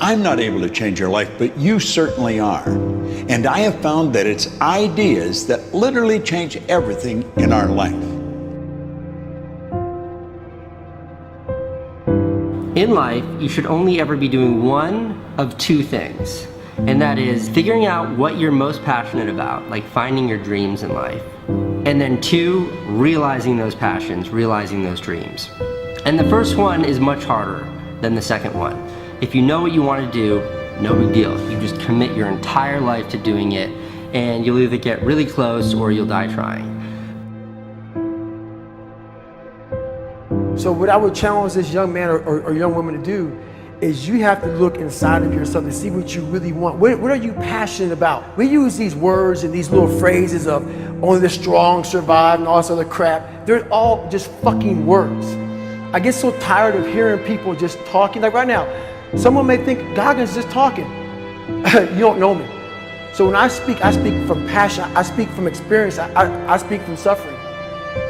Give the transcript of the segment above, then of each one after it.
I'm not able to change your life, but you certainly are. And I have found that it's ideas that literally change everything in our life. In life, you should only ever be doing one of two things. And that is figuring out what you're most passionate about, like finding your dreams in life. And then two, realizing those passions, realizing those dreams. And the first one is much harder than the second one. If you know what you want to do, no big deal. You just commit your entire life to doing it, and you'll either get really close or you'll die trying. So what I would challenge this young man or young woman to do is you have to look inside of yourself and see what you really want. What are you passionate about? We use these words and these little phrases of only the strong survive and all this other crap. They're all just fucking words. I get so tired of hearing people just talking. Like right now, someone may think Goggins is just talking. You don't know me. So when I speak from passion, I speak from experience, I speak from suffering.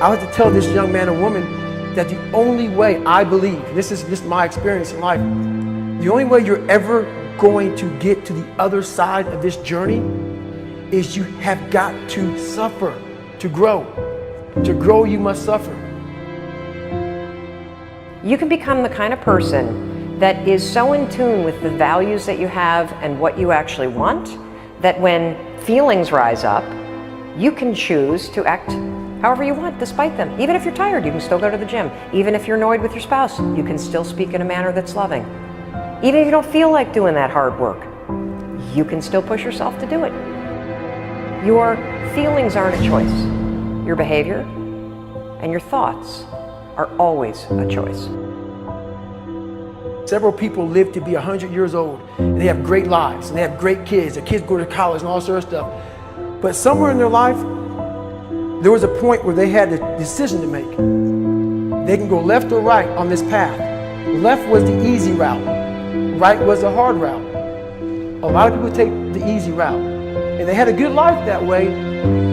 I have to tell this young man or woman that the only way I believe, this is my experience in life, the only way you're ever going to get to the other side of this journey is you have got to suffer to grow. To grow, you must suffer. You can become the kind of person that is so in tune with the values that you have and what you actually want, that when feelings rise up, you can choose to act however you want despite them. Even if you're tired, you can still go to the gym. Even if you're annoyed with your spouse, you can still speak in a manner that's loving. Even if you don't feel like doing that hard work, you can still push yourself to do it. Your feelings aren't a choice. Your behavior and your thoughts are always a choice. Several people live to be 100 years old, and they have great lives, and they have great kids. Their kids go to college and all sort of stuff. But somewhere in their life, there was a point where they had a decision to make. They can go left or right on this path. Left was the easy route. Right was the hard route. A lot of people take the easy route. And they had a good life that way,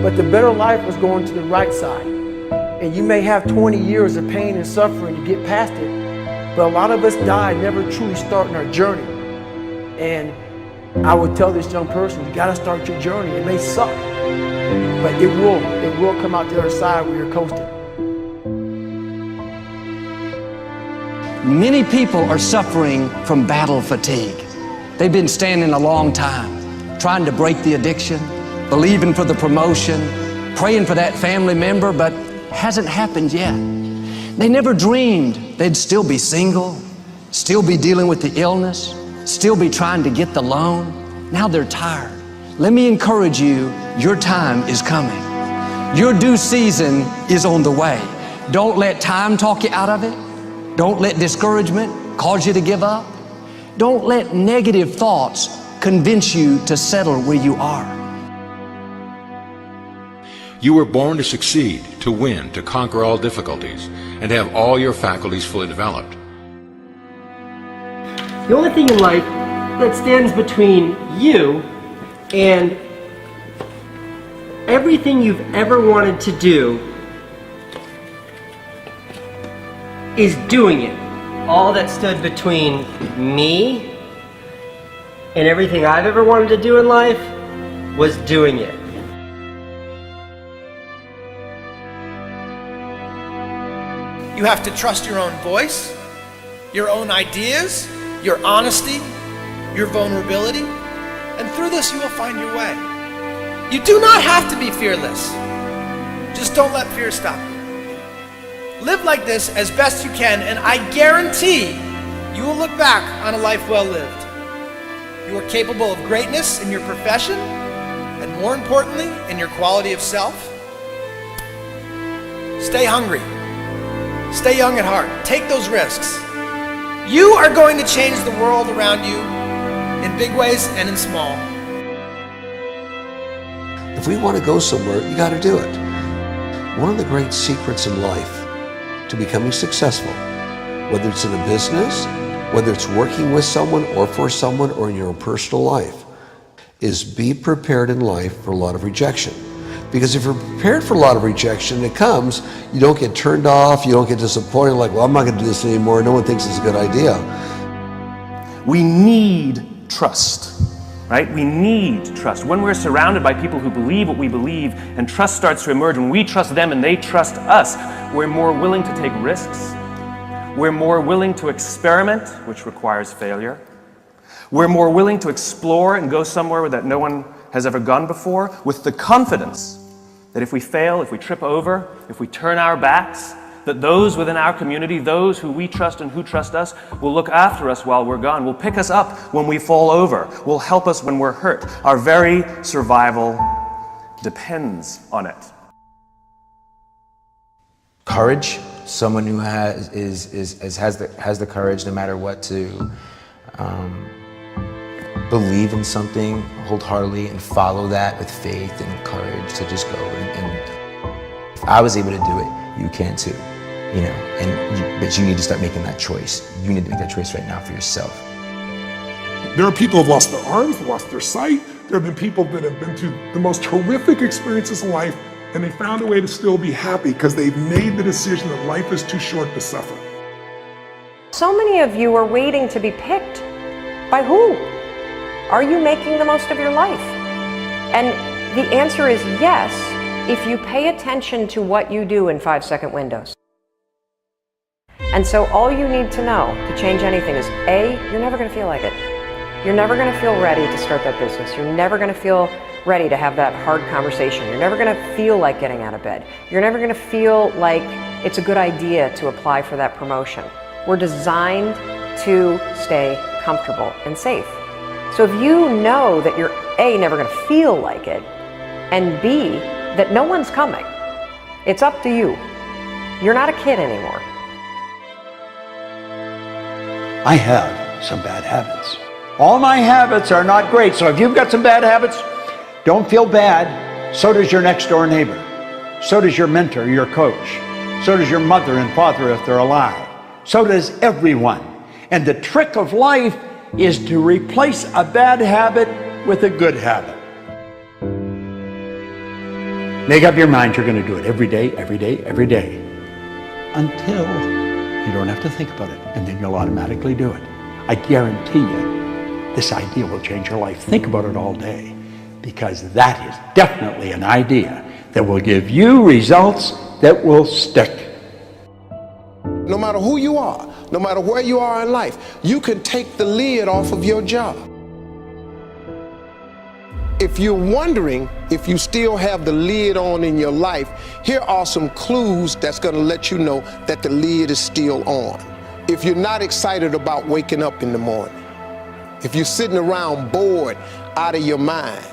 but the better life was going to the right side. And you may have 20 years of pain and suffering to get past it, but a lot of us die never truly starting our journey. And I would tell this young person, you gotta start your journey. It may suck, but it will come out the other side where you're coasting. Many people are suffering from battle fatigue. They've been standing a long time, trying to break the addiction, believing for the promotion, praying for that family member, but hasn't happened yet. They never dreamed they'd still be single, still be dealing with the illness, still be trying to get the loan. Now they're tired. Let me encourage you, your time is coming. Your due season is on the way. Don't let time talk you out of it. Don't let discouragement cause you to give up. Don't let negative thoughts convince you to settle where you are. You were born to succeed, to win, to conquer all difficulties, and to have all your faculties fully developed. The only thing in life that stands between you and everything you've ever wanted to do is doing it. All that stood between me and everything I've ever wanted to do in life was doing it. You have to trust your own voice, your own ideas, your honesty, your vulnerability, and through this you will find your way. You do not have to be fearless. Just don't let fear stop you. Live like this as best you can, and I guarantee you will look back on a life well lived. You are capable of greatness in your profession, and more importantly, in your quality of self. Stay hungry. Stay young at heart. Take those risks. You are going to change the world around you in big ways and in small. If we want to go somewhere, you got to do it. One of the great secrets in life to becoming successful, whether it's in a business, whether it's working with someone or for someone or in your own personal life, is be prepared in life for a lot of rejection. Because if you're prepared for a lot of rejection, it comes, you don't get turned off, you don't get disappointed, like, well, I'm not going to do this anymore, no one thinks it's a good idea. We need trust, right? We need trust. When we're surrounded by people who believe what we believe and trust starts to emerge, when we trust them and they trust us, we're more willing to take risks. We're more willing to experiment, which requires failure. We're more willing to explore and go somewhere that no one has ever gone before, with the confidence that if we fail, if we trip over, if we turn our backs, that those within our community, those who we trust and who trust us, will look after us while we're gone, will pick us up when we fall over, will help us when we're hurt. Our very survival depends on it. Courage, someone who has the courage no matter what to believe in something wholeheartedly and follow that with faith and courage to just go. And if I was able to do it, you can too. You know, but you need to start making that choice. You need to make that choice right now for yourself. There are people who have lost their arms, lost their sight. There have been people that have been through the most horrific experiences in life, and they found a way to still be happy because they've made the decision that life is too short to suffer. So many of you are waiting to be picked. By who? Are you making the most of your life? And the answer is yes, if you pay attention to what you do in 5-second windows. And so all you need to know to change anything is A, you're never going to feel like it. You're never going to feel ready to start that business. You're never going to feel ready to have that hard conversation. You're never going to feel like getting out of bed. You're never going to feel like it's a good idea to apply for that promotion. We're designed to stay comfortable and safe. So if you know that you're A, never going to feel like it, and B, that no one's coming, it's up to you. You're not a kid anymore. I have some bad habits. All my habits are not great, so if you've got some bad habits, don't feel bad. So does your next door neighbor. So does your mentor, your coach. So does your mother and father if they're alive. So does everyone. And the trick of life is to replace a bad habit with a good habit. Make up your mind you're going to do it every day, every day, every day, until you don't have to think about it, and then you'll automatically do it. I guarantee you, this idea will change your life. Think about it all day, because that is definitely an idea that will give you results that will stick. No matter who you are, no matter where you are in life, you can take the lid off of your job. If you're wondering if you still have the lid on in your life, here are some clues that's going to let you know that the lid is still on. If you're not excited about waking up in the morning, if you're sitting around bored out of your mind,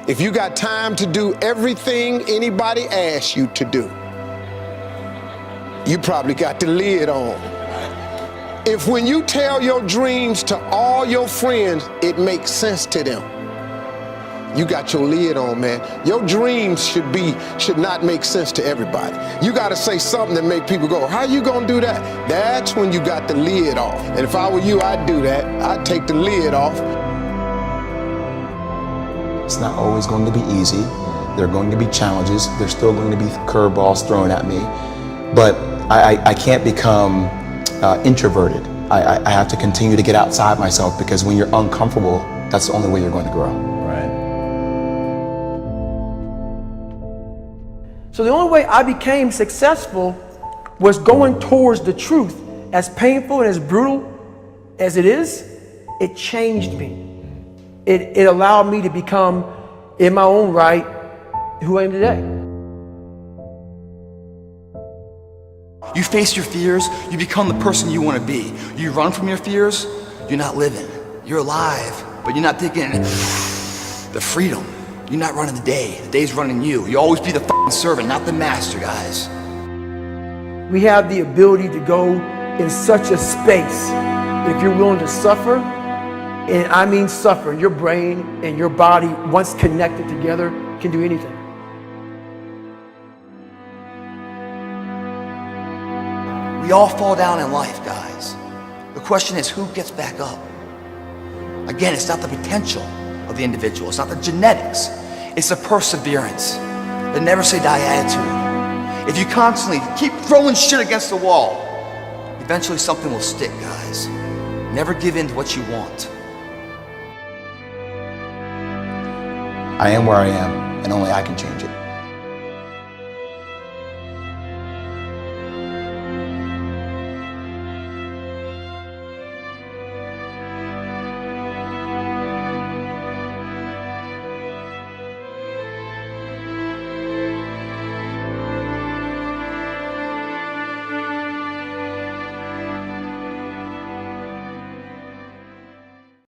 if you got time to do everything anybody asks you to do, you probably got the lid on. If when you tell your dreams to all your friends, it makes sense to them, you got your lid on, man. Your dreams should not make sense to everybody. You got to say something that make people go, how you gonna do that? That's when you got the lid off. And if I were you, I'd do that. I'd take the lid off. It's not always going to be easy. There are going to be challenges. There's still going to be curveballs thrown at me. But I can't become introverted. I have to continue to get outside myself, because when you're uncomfortable, that's the only way you're going to grow. Right. So the only way I became successful was going towards the truth. As painful and as brutal as it is, it changed me. It allowed me to become, in my own right, who I am today. You face your fears, you become the person you want to be. You run from your fears, you're not living. You're alive, but you're not taking the freedom. You're not running the day. The day's running you. You always be the f***ing servant, not the master, guys. We have the ability to go in such a space. If you're willing to suffer, and I mean suffer, your brain and your body, once connected together, can do anything. We all fall down in life, guys. The question is, who gets back up? Again, it's not the potential of the individual. It's not the genetics. It's the perseverance, the never say die attitude. If you constantly keep throwing shit against the wall, eventually something will stick, guys. Never give in to what you want. I am where I am, and only I can change it.